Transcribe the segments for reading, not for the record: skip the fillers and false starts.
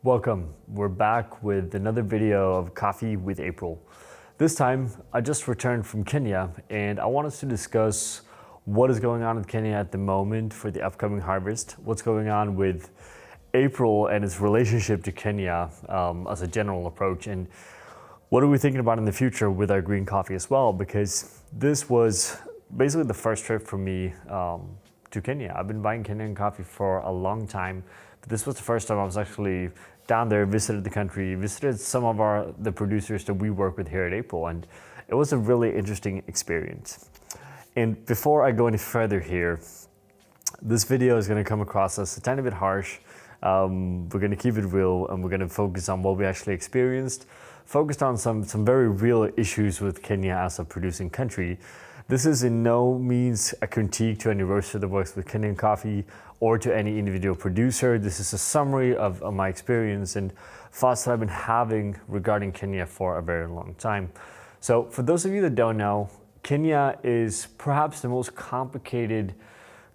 Welcome, we're back with another video of Coffee with April. This time, I just returned from Kenya and I want us to discuss what is going on in Kenya at the moment for the upcoming harvest, what's going on with April and its relationship to Kenya as a general approach, and what are we thinking about in the future with our green coffee as well, because this was basically the first trip for me to Kenya. I've been buying Kenyan coffee for a long time, but this was the first time I was actually down there, visited the country, visited some of the producers that we work with here at April, and it was a really interesting experience. And before I go any further here, this video is going to come across as a tiny bit harsh. We're going to keep it real and we're going to focus on what we actually experienced, focused on some very real issues with Kenya as a producing country. This is in no means a critique to any roaster that works with Kenyan coffee or to any individual producer. This is a summary of my experience and thoughts that I've been having regarding Kenya for a very long time. So for those of you that don't know, Kenya is perhaps the most complicated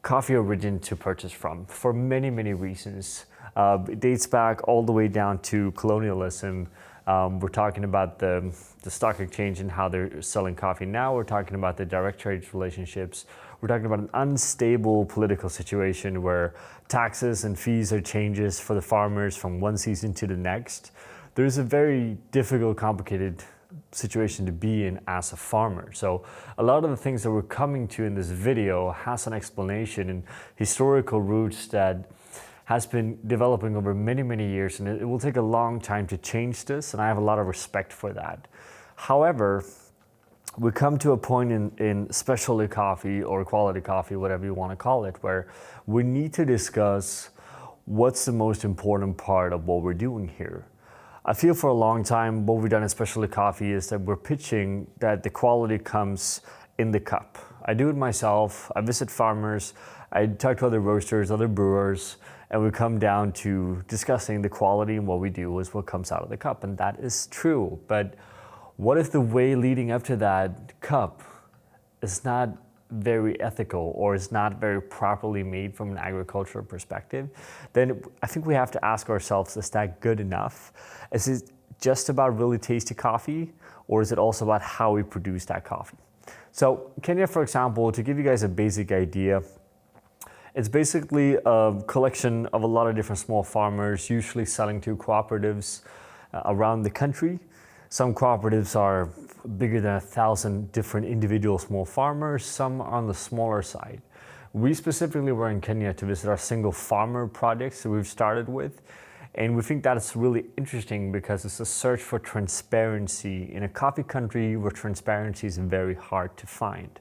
coffee origin to purchase from for many, many reasons. It dates back all the way down to colonialism. We're talking about the stock exchange and how they're selling coffee now. We're talking about the direct trade relationships. We're talking about an unstable political situation where taxes and fees are changes for the farmers from one season to the next. There's a very difficult, complicated situation to be in as a farmer. So a lot of the things that we're coming to in this video has an explanation and historical roots that has been developing over many, many years, and it will take a long time to change this, and I have a lot of respect for that. However, we come to a point in specialty coffee or quality coffee, whatever you want to call it, where we need to discuss what's the most important part of what we're doing here. I feel for a long time what we've done in specialty coffee is that we're pitching that the quality comes in the cup. I do it myself, I visit farmers, I talk to other roasters, other brewers, and we come down to discussing the quality, and what we do is what comes out of the cup, and that is true. But what if the way leading up to that cup is not very ethical or is not very properly made from an agricultural perspective? Then I think we have to ask ourselves, is that good enough? Is it just about really tasty coffee, or is it also about how we produce that coffee? So Kenya, for example, to give you guys a basic idea, it's basically a collection of a lot of different small farmers, usually selling to cooperatives around the country. Some cooperatives are bigger than 1,000 different individual small farmers, some are on the smaller side. We specifically were in Kenya to visit our single farmer projects that we've started with, and we think that is really interesting because it's a search for transparency in a coffee country where transparency is very hard to find.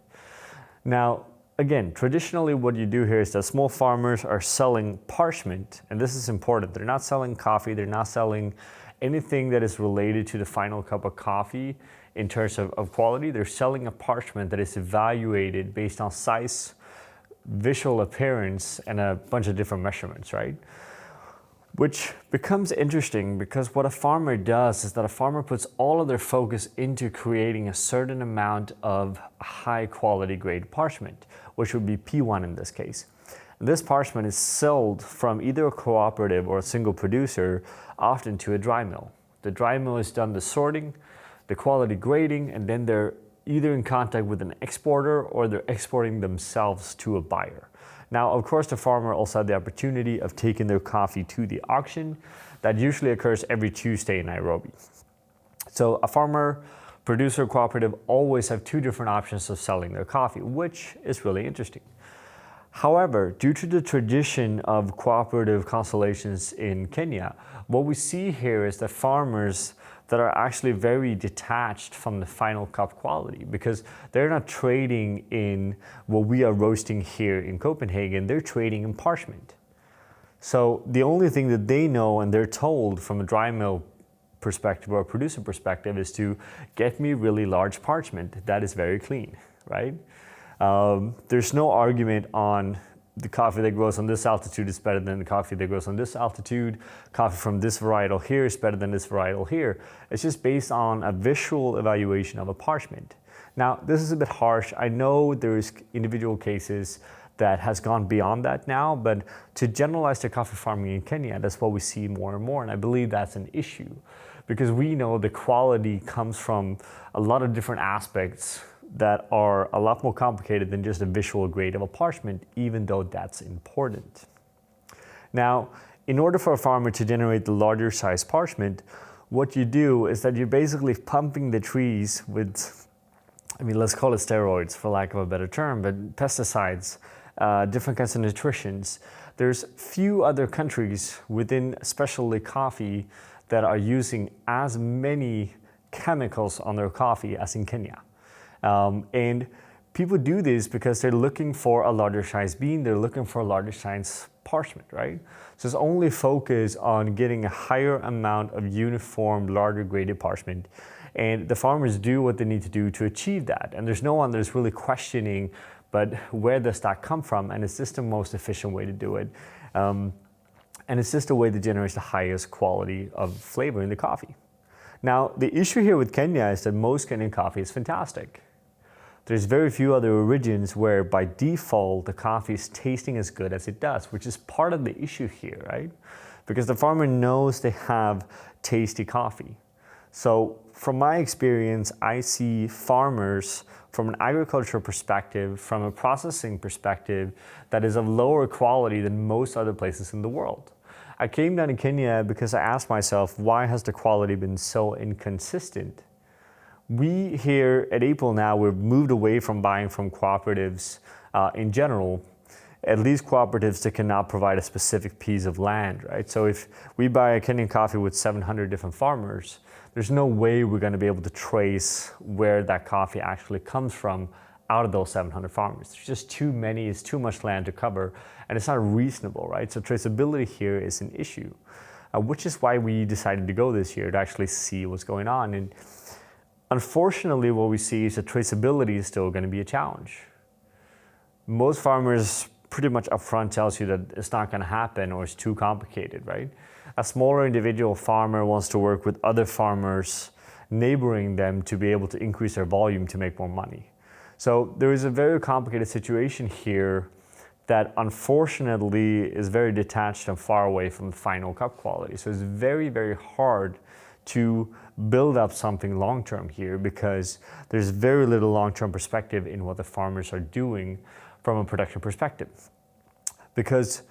Now, again, traditionally what you do here is that small farmers are selling parchment, and this is important. They're not selling coffee, they're not selling anything that is related to the final cup of coffee in terms of quality. They're selling a parchment that is evaluated based on size, visual appearance, and a bunch of different measurements, right? Which becomes interesting because what a farmer does is that a farmer puts all of their focus into creating a certain amount of high quality grade parchment, which would be P1 in this case. This parchment is sold from either a cooperative or a single producer, often to a dry mill. The dry mill has done the sorting, the quality grading, and then they're either in contact with an exporter or they're exporting themselves to a buyer. Now, of course, the farmer also had the opportunity of taking their coffee to the auction that usually occurs every Tuesday in Nairobi. So a farmer, producer, cooperative always have two different options of selling their coffee, which is really interesting. However, due to the tradition of cooperative constellations in Kenya, what we see here is that farmers that are actually very detached from the final cup quality, because they're not trading in what we are roasting here in Copenhagen, they're trading in parchment. So the only thing that they know and they're told from a dry mill perspective or a producer perspective is to get me really large parchment that is very clean, right? There's no argument on the coffee that grows on this altitude is better than the coffee that grows on this altitude. Coffee from this varietal here is better than this varietal here. It's just based on a visual evaluation of a parchment. Now, this is a bit harsh. I know there's individual cases that has gone beyond that now, but to generalize to coffee farming in Kenya, that's what we see more and more, and I believe that's an issue because we know the quality comes from a lot of different aspects that are a lot more complicated than just a visual grade of a parchment, even though that's important. Now, in order for a farmer to generate the larger size parchment, what you do is that you're basically pumping the trees with, let's call it steroids for lack of a better term, but pesticides, different kinds of nutritions. There's few other countries within especially coffee that are using as many chemicals on their coffee as in Kenya. And people do this because they're looking for a larger size bean, they're looking for a larger size parchment, right? So it's only focus on getting a higher amount of uniform, larger graded parchment. And the farmers do what they need to do to achieve that. And there's no one that's really questioning, but where does that come from? And is this the most efficient way to do it? And it's just the way that generates the highest quality of flavor in the coffee. Now, the issue here with Kenya is that most Kenyan coffee is fantastic. There's very few other origins where by default the coffee is tasting as good as it does, which is part of the issue here, right? Because the farmer knows they have tasty coffee. So from my experience, I see farmers from an agricultural perspective, from a processing perspective, that is of lower quality than most other places in the world. I came down to Kenya because I asked myself, why has the quality been so inconsistent? We here at April now, we've moved away from buying from cooperatives in general, at least cooperatives that cannot provide a specific piece of land, right? So if we buy a Kenyan coffee with 700 different farmers, there's no way we're going to be able to trace where that coffee actually comes from out of those 700 farmers. There's just too many, it's too much land to cover, and it's not reasonable, right? So traceability here is an issue, which is why we decided to go this year to actually see what's going on. And unfortunately, what we see is that traceability is still going to be a challenge. Most farmers pretty much upfront tells you that it's not going to happen or it's too complicated, right? A smaller individual farmer wants to work with other farmers neighboring them to be able to increase their volume to make more money. So there is a very complicated situation here that unfortunately is very detached and far away from final cup quality. So it's very, very hard to build up something long-term here because there's very little long-term perspective in what the farmers are doing from a production perspective. Because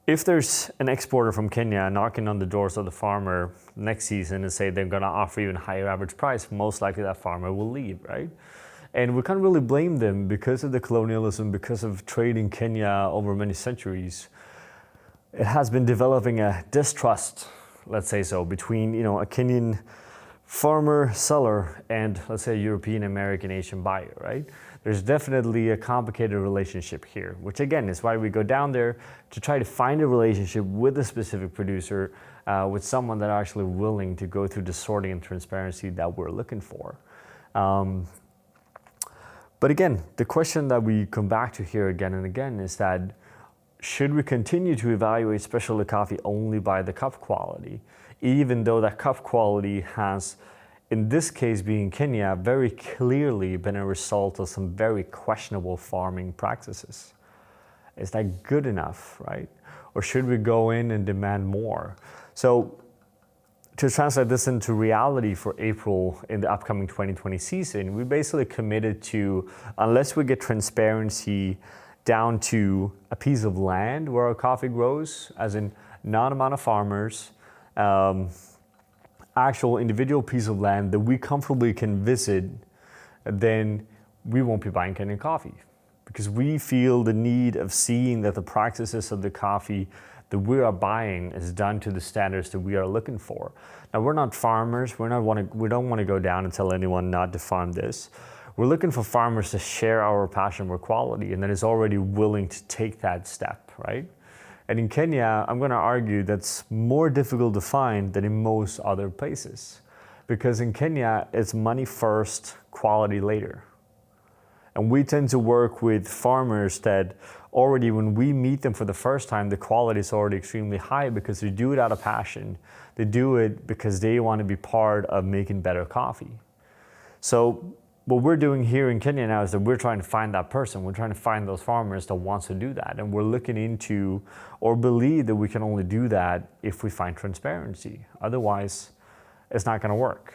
if there's an exporter from Kenya knocking on the doors of the farmer next season and say they're going to offer you a higher average price, most likely that farmer will leave, right? And we can't really blame them because of the colonialism, because of trade in Kenya over many centuries. It has been developing a distrust, let's say so, between a Kenyan farmer, seller, and let's say European, American, Asian buyer, right? There's definitely a complicated relationship here, which again is why we go down there to try to find a relationship with a specific producer, with someone that are actually willing to go through the sorting and transparency that we're looking for. But again, the question that we come back to here again and again is that should we continue to evaluate specialty coffee only by the cup quality, even though that cup quality has, in this case being Kenya, very clearly been a result of some very questionable farming practices? Is that good enough, right? Or should we go in and demand more? So to translate this into reality for April in the upcoming 2020 season, we basically committed to, unless we get transparency down to a piece of land where our coffee grows, as in not amount of farmers, actual individual piece of land that we comfortably can visit, then we won't be buying Kenyan coffee. Because we feel the need of seeing that the practices of the coffee that we are buying is done to the standards that we are looking for. Now, we're not farmers. We don't want to go down and tell anyone not to farm this. We're looking for farmers to share our passion for quality and that is already willing to take that step, right? And in Kenya, I'm going to argue that's more difficult to find than in most other places. Because in Kenya, it's money first, quality later. And we tend to work with farmers that already, when we meet them for the first time, the quality is already extremely high because they do it out of passion. They do it because they want to be part of making better coffee. So what we're doing here in Kenya now is that we're trying to find that person. We're trying to find those farmers that wants to do that. And we're looking into, or believe that we can only do that if we find transparency. Otherwise, it's not going to work.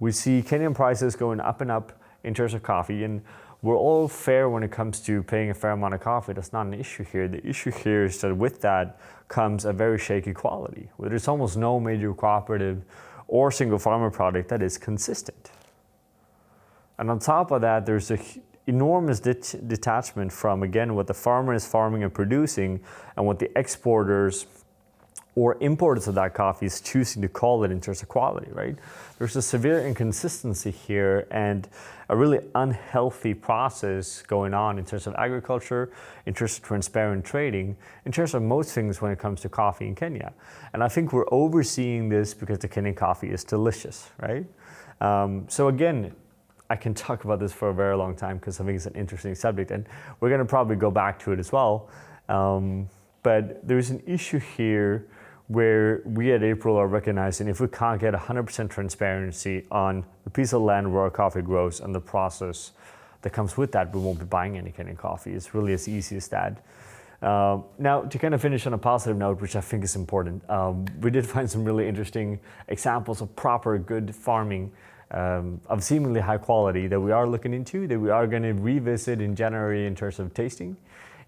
We see Kenyan prices going up and up in terms of coffee, and we're all fair when it comes to paying a fair amount of coffee. That's not an issue here. The issue here is that with that comes a very shaky quality, where there's almost no major cooperative or single farmer product that is consistent. And on top of that, there's an enormous detachment from, again, what the farmer is farming and producing and what the exporters or importers of that coffee is choosing to call it in terms of quality, right? There's a severe inconsistency here and a really unhealthy process going on in terms of agriculture, in terms of transparent trading, in terms of most things when it comes to coffee in Kenya. And I think we're overseeing this because the Kenyan coffee is delicious, right? So again, I can talk about this for a very long time because I think it's an interesting subject, and we're going to probably go back to it as well. But there's an issue here where we at April are recognizing if we can't get 100% transparency on the piece of land where our coffee grows and the process that comes with that, we won't be buying any Kenyan coffee. It's really as easy as that. Now, to kind of finish on a positive note, which I think is important, we did find some really interesting examples of proper good farming of seemingly high quality that we are looking into, that we are going to revisit in January in terms of tasting.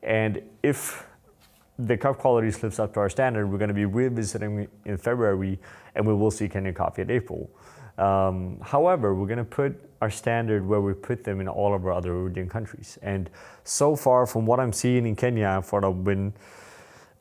And if the cup quality slips up to our standard, we're going to be revisiting in February, and we will see Kenyan coffee in April. However, we're going to put our standard where we put them in all of our other origin countries. And so far, from what I'm seeing in Kenya, from what I've been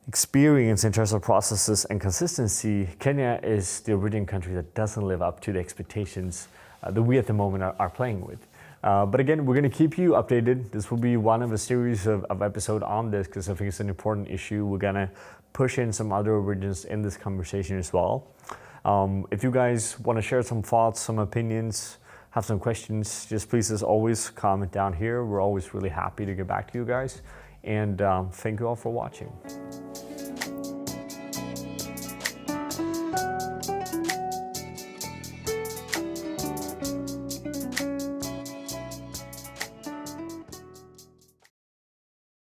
experiencing in terms of processes and consistency, Kenya is the origin country that doesn't live up to the expectations that we at the moment are playing with. But again, we're going to keep you updated. This will be one of a series of episodes on this because I think it's an important issue. We're going to push in some other origins in this conversation as well. If you guys want to share some thoughts, some opinions, have some questions, just please, as always, comment down here. We're always really happy to get back to you guys. And thank you all for watching.